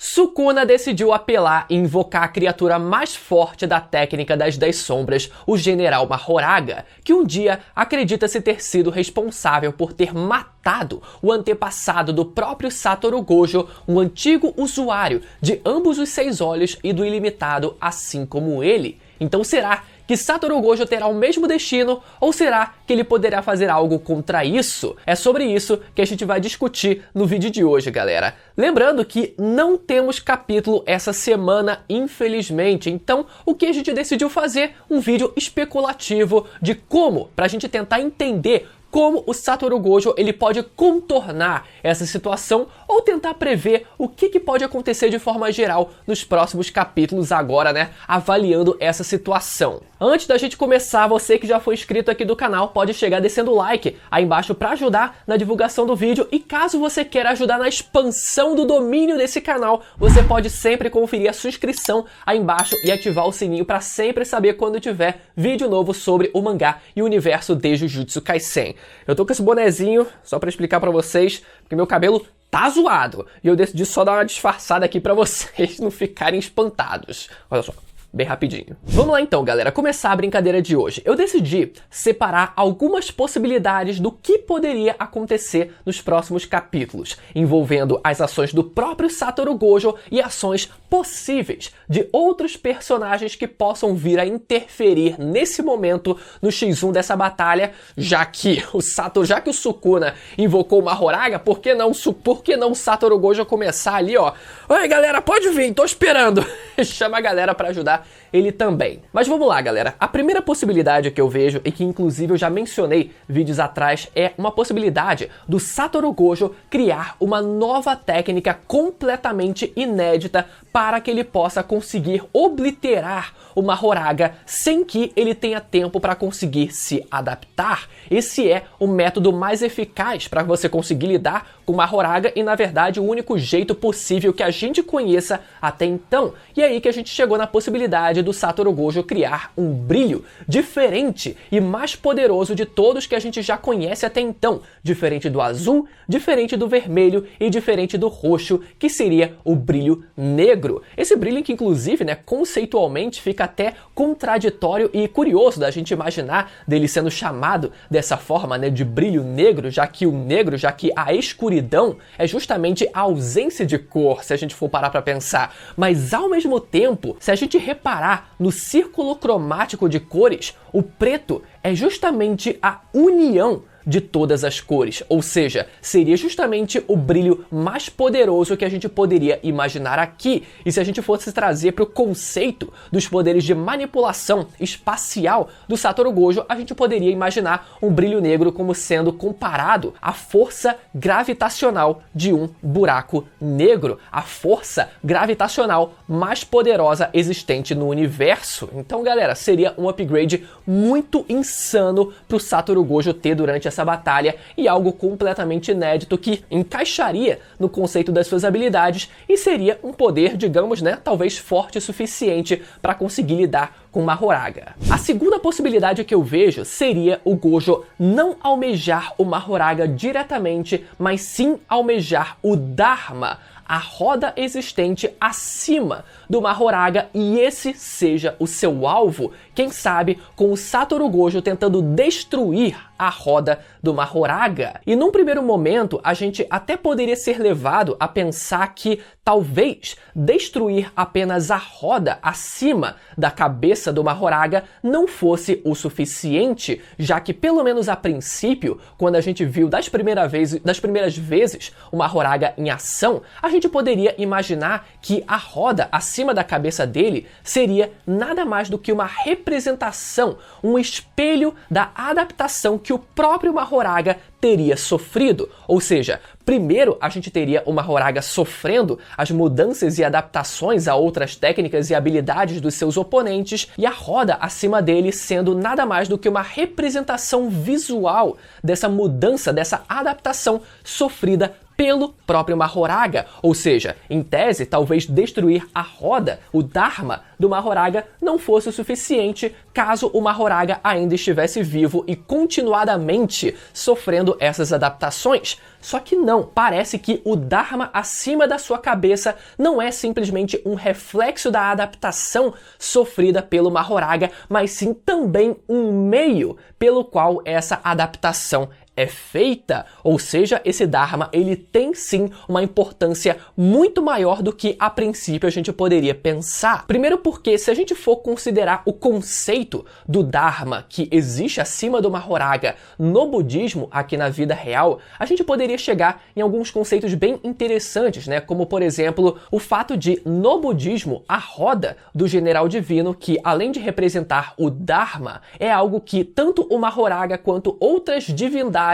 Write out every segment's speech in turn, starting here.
Sukuna decidiu apelar e invocar a criatura mais forte da técnica das 10 sombras, o General Mahoraga, que um dia acredita-se ter sido responsável por ter matado o antepassado do próprio Satoru Gojo, um antigo usuário de ambos os 6 olhos e do ilimitado, assim como ele. Então será que Satoru Gojo terá o mesmo destino, ou será que ele poderá fazer algo contra isso? É sobre isso que a gente vai discutir no vídeo de hoje, galera. Lembrando que não temos capítulo essa semana, infelizmente, então o que a gente decidiu fazer? Um vídeo especulativo de como, pra gente tentar entender como o Satoru Gojo ele pode contornar essa situação ou tentar prever o que pode acontecer de forma geral nos próximos capítulos agora, né, avaliando essa situação. Antes da gente começar, você que já foi inscrito aqui do canal pode chegar descendo o like aí embaixo para ajudar na divulgação do vídeo, e caso você queira ajudar na expansão do domínio desse canal, você pode sempre conferir a sua inscrição aí embaixo e ativar o sininho para sempre saber quando tiver vídeo novo sobre o mangá e o universo de Jujutsu Kaisen. Eu tô com esse bonezinho só pra explicar pra vocês, porque meu cabelo tá zoado. E eu decidi só dar uma disfarçada aqui pra vocês não ficarem espantados. Olha só, bem rapidinho. Vamos lá então, galera, começar a brincadeira de hoje. Eu decidi separar algumas possibilidades do que poderia acontecer nos próximos capítulos, envolvendo as ações do próprio Satoru Gojo e ações possíveis de outros personagens que possam vir a interferir nesse momento no X1 dessa batalha, já que o Sukuna invocou o Mahoraga, por que não o Satoru Gojo começar ali, ó? Oi, galera, pode vir, tô esperando. Chama a galera pra ajudar ele também. Mas vamos lá, galera. A primeira possibilidade que eu vejo, e que inclusive eu já mencionei vídeos atrás, é uma possibilidade do Satoru Gojo criar uma nova técnica completamente inédita para que ele possa conseguir obliterar o Mahoraga sem que ele tenha tempo para conseguir se adaptar. Esse é o método mais eficaz para você conseguir lidar com o Mahoraga e, na verdade, o único jeito possível que a gente conheça até então. E é aí que a gente chegou na possibilidade do Satoru Gojo criar um brilho diferente e mais poderoso de todos que a gente já conhece até então. Diferente do azul, diferente do vermelho e diferente do roxo, que seria o brilho negro. Esse brilho que, inclusive, né, conceitualmente fica até contraditório e curioso da gente imaginar dele sendo chamado dessa forma, né, de brilho negro, já que a escuridão é justamente a ausência de cor, se a gente for parar para pensar. Mas ao mesmo tempo, se a gente reparar no círculo cromático de cores, o preto é justamente a união de todas as cores, ou seja, seria justamente o brilho mais poderoso que a gente poderia imaginar aqui. E se a gente fosse trazer para o conceito dos poderes de manipulação espacial do Satoru Gojo, a gente poderia imaginar um brilho negro como sendo comparado à força gravitacional de um buraco negro, a força gravitacional mais poderosa existente no universo. Então, galera, seria um upgrade muito insano para o Satoru Gojo ter durante essa batalha, e algo completamente inédito que encaixaria no conceito das suas habilidades e seria um poder, digamos, né, talvez forte o suficiente para conseguir lidar com Mahoraga. A segunda possibilidade que eu vejo seria o Gojo não almejar o Mahoraga diretamente, mas sim almejar o Dharma, a roda existente acima do Mahoraga, e esse seja o seu alvo, quem sabe com o Satoru Gojo tentando destruir a roda do Mahoraga. E num primeiro momento, a gente até poderia ser levado a pensar que talvez destruir apenas a roda acima da cabeça do Mahoraga não fosse o suficiente, já que pelo menos a princípio, quando a gente viu das primeiras vezes o Mahoraga em ação, a gente poderia imaginar que a roda acima da cabeça dele seria nada mais do que uma representação, um espelho da adaptação que o próprio Mahoraga teria sofrido. Ou seja, primeiro a gente teria o Mahoraga sofrendo as mudanças e adaptações a outras técnicas e habilidades dos seus oponentes, e a roda acima dele sendo nada mais do que uma representação visual dessa mudança, dessa adaptação sofrida pelo próprio Mahoraga, ou seja, em tese, talvez destruir a roda, o Dharma do Mahoraga, não fosse o suficiente caso o Mahoraga ainda estivesse vivo e continuadamente sofrendo essas adaptações. Só que não, parece que o Dharma acima da sua cabeça não é simplesmente um reflexo da adaptação sofrida pelo Mahoraga, mas sim também um meio pelo qual essa adaptação é feita, ou seja, esse Dharma ele tem sim uma importância muito maior do que a princípio a gente poderia pensar. Primeiro porque se a gente for considerar o conceito do Dharma que existe acima do Mahoraga no budismo aqui na vida real, a gente poderia chegar em alguns conceitos bem interessantes, né? Como por exemplo, o fato de no budismo a roda do general divino, que além de representar o Dharma, é algo que tanto o Mahoraga quanto outras divindades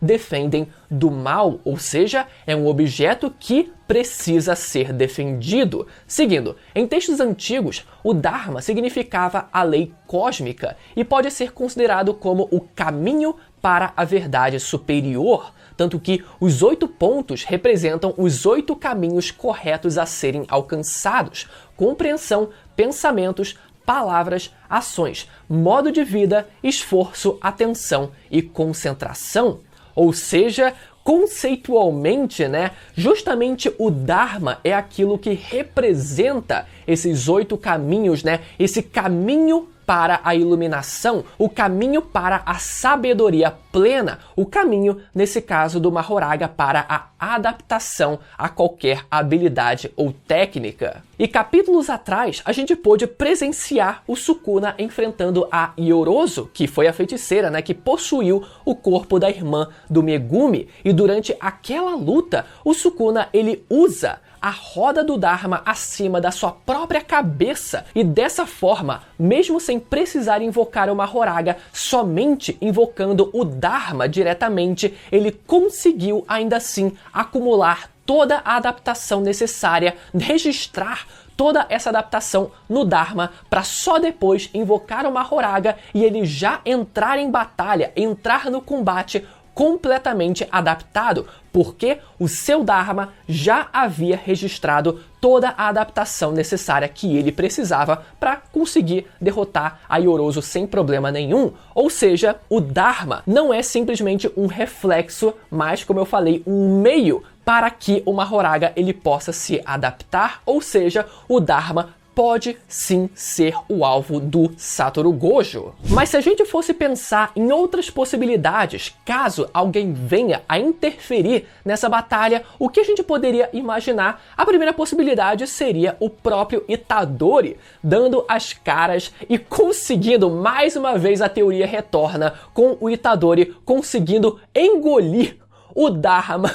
defendem do mal, ou seja, é um objeto que precisa ser defendido. Seguindo, em textos antigos, o Dharma significava a lei cósmica e pode ser considerado como o caminho para a verdade superior, tanto que os 8 pontos representam os 8 caminhos corretos a serem alcançados: compreensão, pensamentos, palavras, ações, modo de vida, esforço, atenção e concentração. Ou seja, conceitualmente, né, justamente o Dharma é aquilo que representa esses 8 caminhos, né, esse caminho para a iluminação, o caminho para a sabedoria plena, o caminho, nesse caso do Mahoraga, para a adaptação a qualquer habilidade ou técnica. E capítulos atrás, a gente pôde presenciar o Sukuna enfrentando a Yorozu, que foi a feiticeira, né, que possuiu o corpo da irmã do Megumi, e durante aquela luta, o Sukuna ele usa a roda do Dharma acima da sua própria cabeça e dessa forma, mesmo sem precisar invocar o Mahoraga, somente invocando o Dharma diretamente, ele conseguiu ainda assim acumular toda a adaptação necessária, registrar toda essa adaptação no Dharma para só depois invocar o Mahoraga e ele já entrar em batalha, entrar no combate completamente adaptado, porque o seu Dharma já havia registrado toda a adaptação necessária que ele precisava para conseguir derrotar a Yorozu sem problema nenhum. Ou seja, o Dharma não é simplesmente um reflexo, mas, como eu falei, um meio para que o Mahoraga ele possa se adaptar, ou seja, o Dharma pode sim ser o alvo do Satoru Gojo. Mas se a gente fosse pensar em outras possibilidades, caso alguém venha a interferir nessa batalha, o que a gente poderia imaginar? A primeira possibilidade seria o próprio Itadori dando as caras e conseguindo, mais uma vez a teoria retorna, com o Itadori conseguindo engolir o Dharma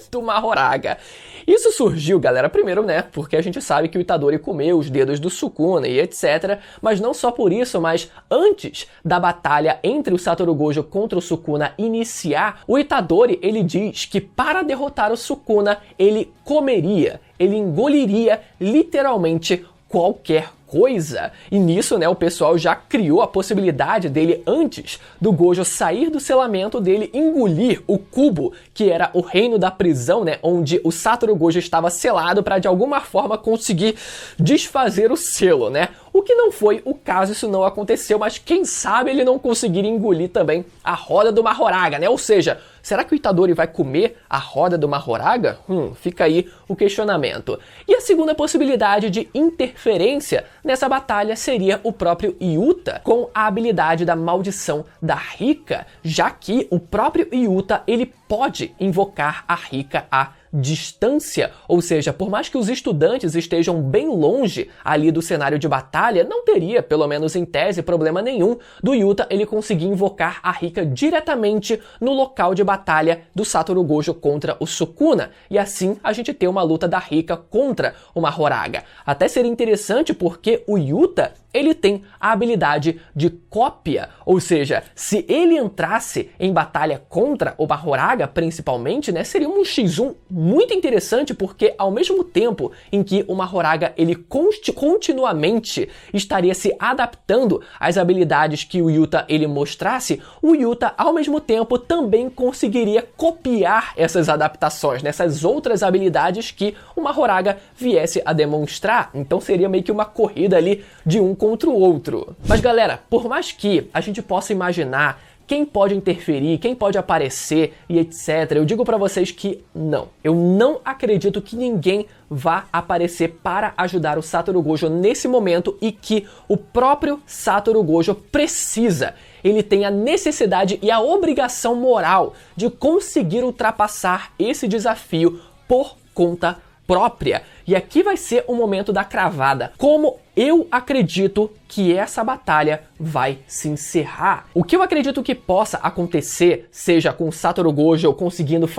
do Mahoraga. Isso surgiu, galera, primeiro, né, porque a gente sabe que o Itadori comeu os dedos do Sukuna e etc, mas não só por isso, mas antes da batalha entre o Satoru Gojo contra o Sukuna iniciar, o Itadori, ele diz que para derrotar o Sukuna, ele comeria, ele engoliria literalmente qualquer coisa. E nisso, né, o pessoal já criou a possibilidade dele, antes do Gojo sair do selamento, dele engolir o cubo, que era o reino da prisão, né, onde o Satoru Gojo estava selado para de alguma forma conseguir desfazer o selo, né? O que não foi o caso, isso não aconteceu, mas quem sabe ele não conseguir engolir também a roda do Mahoraga, né? Ou seja, será que o Itadori vai comer a roda do Mahoraga? Fica aí o questionamento. E a segunda possibilidade de interferência nessa batalha seria o próprio Yuta, com a habilidade da maldição da Rika, já que o próprio Yuta, ele pode invocar a Rika a distância, ou seja, por mais que os estudantes estejam bem longe ali do cenário de batalha, não teria, pelo menos em tese, problema nenhum do Yuta ele conseguir invocar a Rika diretamente no local de batalha do Satoru Gojo contra o Sukuna, e assim a gente ter uma luta da Rika contra o Mahoraga. Até seria interessante porque o Yuta, ele tem a habilidade de cópia, ou seja, se ele entrasse em batalha contra o Mahoraga, principalmente, né, seria um X1 muito interessante, porque ao mesmo tempo em que o Mahoraga ele continuamente estaria se adaptando às habilidades que o Yuta ele mostrasse, o Yuta ao mesmo tempo também conseguiria copiar essas adaptações, né, essas outras habilidades que o Mahoraga viesse a demonstrar. Então seria meio que uma corrida ali de um contra o outro. Mas galera, por mais que a gente possa imaginar quem pode interferir, quem pode aparecer e etc. Eu digo pra vocês que não. Eu não acredito que ninguém vá aparecer para ajudar o Satoru Gojo nesse momento e que o próprio Satoru Gojo precisa. Ele tem a necessidade e a obrigação moral de conseguir ultrapassar esse desafio por conta própria. E aqui vai ser o momento da cravada. Como eu acredito que essa batalha vai se encerrar. O que eu acredito que possa acontecer, seja com Satoru Gojo conseguindo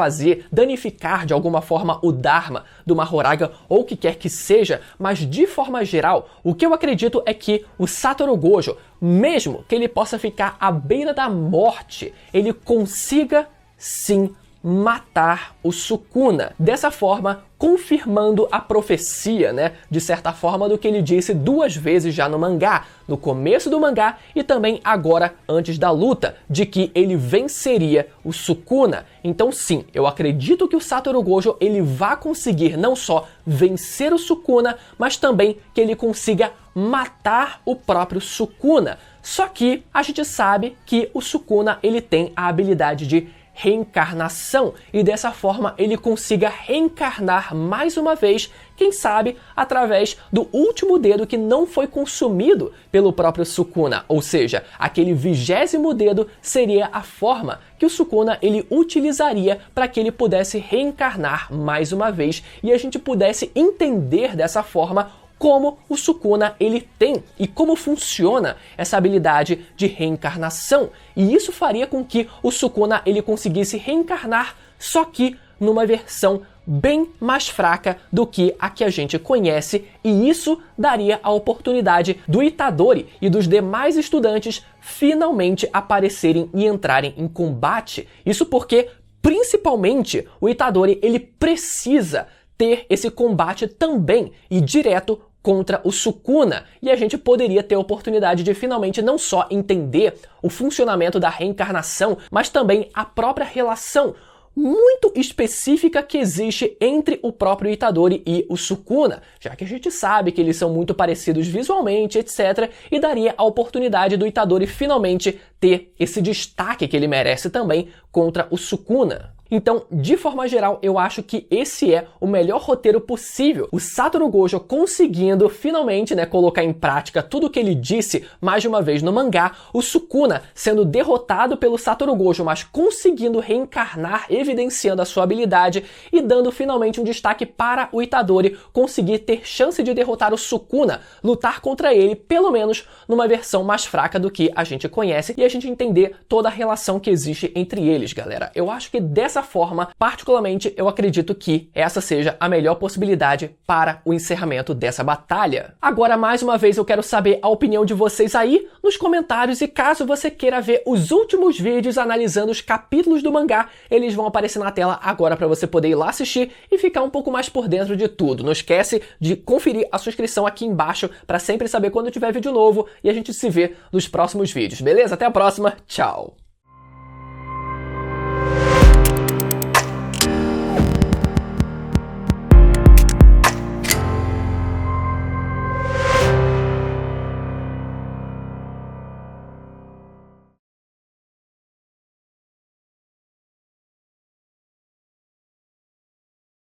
danificar de alguma forma o Dharma do Mahoraga ou o que quer que seja, mas de forma geral, o que eu acredito é que o Satoru Gojo, mesmo que ele possa ficar à beira da morte, ele consiga sim matar o Sukuna. Dessa forma, confirmando a profecia, né, de certa forma, do que ele disse 2 vezes já no mangá, no começo do mangá e também agora antes da luta, de que ele venceria o Sukuna. Então sim, eu acredito que o Satoru Gojo ele vai conseguir não só vencer o Sukuna, mas também que ele consiga matar o próprio Sukuna. Só que a gente sabe que o Sukuna ele tem a habilidade de reencarnação e dessa forma ele consiga reencarnar mais uma vez, quem sabe através do último dedo que não foi consumido pelo próprio Sukuna, ou seja, aquele 20º dedo seria a forma que o Sukuna ele utilizaria para que ele pudesse reencarnar mais uma vez e a gente pudesse entender dessa forma como o Sukuna ele tem e como funciona essa habilidade de reencarnação. E isso faria com que o Sukuna ele conseguisse reencarnar, só que numa versão bem mais fraca do que a que a gente conhece, e isso daria a oportunidade do Itadori e dos demais estudantes finalmente aparecerem e entrarem em combate. Isso porque, principalmente, o Itadori ele precisa ter esse combate também e direto contra o Sukuna, e a gente poderia ter a oportunidade de finalmente não só entender o funcionamento da reencarnação, mas também a própria relação muito específica que existe entre o próprio Itadori e o Sukuna, já que a gente sabe que eles são muito parecidos visualmente, etc, e daria a oportunidade do Itadori finalmente ter esse destaque que ele merece também contra o Sukuna. Então, de forma geral, eu acho que esse é o melhor roteiro possível. O Satoru Gojo conseguindo finalmente, né, colocar em prática tudo o que ele disse mais de uma vez no mangá, o Sukuna sendo derrotado pelo Satoru Gojo, mas conseguindo reencarnar, evidenciando a sua habilidade e dando finalmente um destaque para o Itadori conseguir ter chance de derrotar o Sukuna, lutar contra ele, pelo menos numa versão mais fraca do que a gente conhece, e a gente entender toda a relação que existe entre eles, galera. Eu acho que dessa forma, particularmente, eu acredito que essa seja a melhor possibilidade para o encerramento dessa batalha. Agora, mais uma vez, eu quero saber a opinião de vocês aí nos comentários, e caso você queira ver os últimos vídeos analisando os capítulos do mangá, eles vão aparecer na tela agora para você poder ir lá assistir e ficar um pouco mais por dentro de tudo. Não esquece de conferir a sua inscrição aqui embaixo para sempre saber quando tiver vídeo novo, e a gente se vê nos próximos vídeos, beleza? Até a próxima, tchau!